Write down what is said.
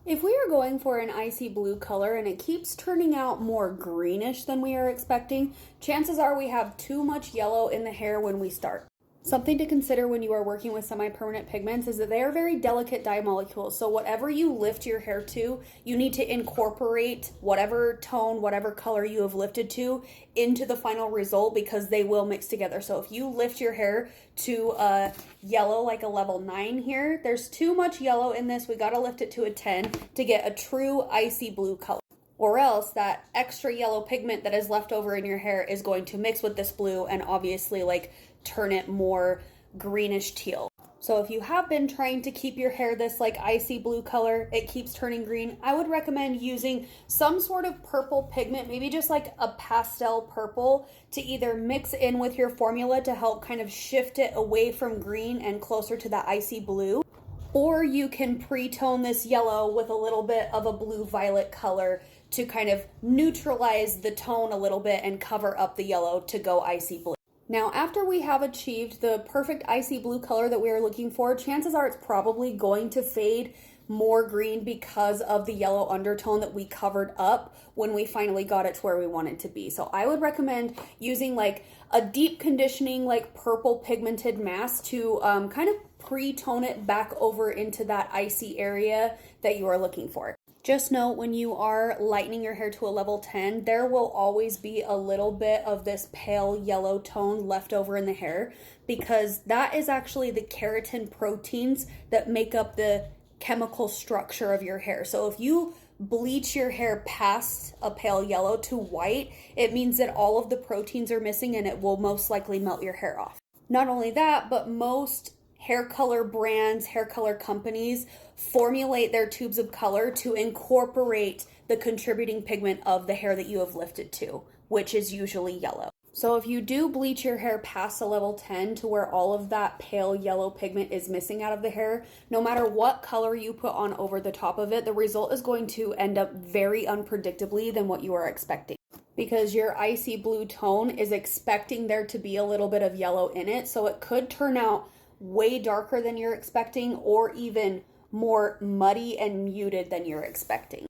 If we are going for an icy blue color and it keeps turning out more greenish than we are expecting, chances are we have too much yellow in the hair when we start. Something to consider when you are working with semi-permanent pigments is that they are very delicate dye molecules. So whatever you lift your hair to, you need to incorporate whatever tone, whatever color you have lifted to into the final result, because they will mix together. So if you lift your hair to a yellow, like a level 9 here, there's too much yellow in this. We got to lift it to a 10 to get a true icy blue color. Or else that extra yellow pigment that is left over in your hair is going to mix with this blue and obviously turn it more greenish teal. So if you have been trying to keep your hair this icy blue color, it keeps turning green, I would recommend using some sort of purple pigment, maybe just a pastel purple, to either mix in with your formula to help kind of shift it away from green and closer to that icy blue. Or you can pre-tone this yellow with a little bit of a blue-violet color to kind of neutralize the tone a little bit and cover up the yellow to go icy blue. Now, after we have achieved the perfect icy blue color that we are looking for, chances are it's probably going to fade more green because of the yellow undertone that we covered up when we finally got it to where we want it to be. So I would recommend using a deep conditioning purple pigmented mask to kind of pre-tone it back over into that icy area that you are looking for. Just note, when you are lightening your hair to a level 10, there will always be a little bit of this pale yellow tone left over in the hair, because that is actually the keratin proteins that make up the chemical structure of your hair. So if you bleach your hair past a pale yellow to white, it means that all of the proteins are missing and it will most likely melt your hair off. Not only that, but most hair color brands, hair color companies formulate their tubes of color to incorporate the contributing pigment of the hair that you have lifted to, which is usually yellow. So if you do bleach your hair past a level 10 to where all of that pale yellow pigment is missing out of the hair, no matter what color you put on over the top of it, the result is going to end up very unpredictably than what you are expecting. Because your icy blue tone is expecting there to be a little bit of yellow in it, so it could turn out way darker than you're expecting, or even more muddy and muted than you're expecting.